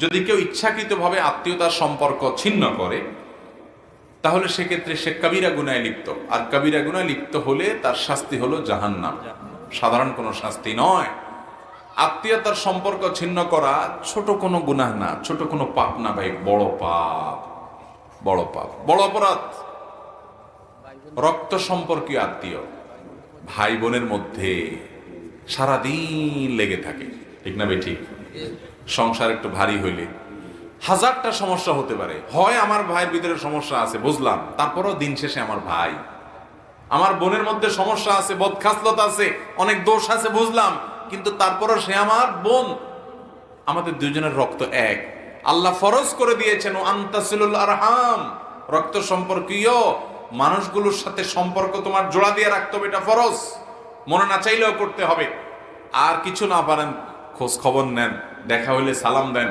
যদি কেউ ইচ্ছাকৃতভাবে আত্মীয়তার সম্পর্ক ছিন্ন করে তাহলে সেক্ষেত্রে সে কবিরা গুনায় লিপ্ত, আর কবিরা গুনায় লিপ্ত হলে তার শাস্তি হলো জাহান্নাম, সাধারণ কোনো শাস্তি নয়। আত্মীয়তার সম্পর্ক ছিন্ন করা ছোট কোনো গুনাহ না, ছোট কোনো পাপ না ভাই, বড় পাপ, বড় পাপ, বড় অপরাধ। রক্ত সম্পর্কীয় আত্মীয় ভাই বোনের মধ্যে সারাদিন লেগে থাকে, ঠিক না ভাই? ঠিক। সংসার একটু ভারী হইলে হাজারটা সমস্যা হতে পারে। হয় আমার ভাইয়ের ভিতরে সমস্যা আছে বুঝলাম, তারপরও দিন শেষে আমার ভাই। আমার বোনের মধ্যে সমস্যা আছে, বদখাসলত আছে, অনেক দোষ আছে বুঝলাম, কিন্তু তারপরও সে আমার বোন। আমাদের দুজনের রক্ত এক। আল্লাহ ফরজ করে দিয়েছেন আনতাসিলুল আরহাম, রক্ত সম্পর্কীয় মানুষগুলোর সাথে সম্পর্ক তোমার জোড়া দিয়ে রাখতে হবে, এটা ফরজ, মনে না চাইলেও করতে হবে। আর কিছু না পারেন খোঁজ খবর নেন, দেখা হইলে সালাম দেন।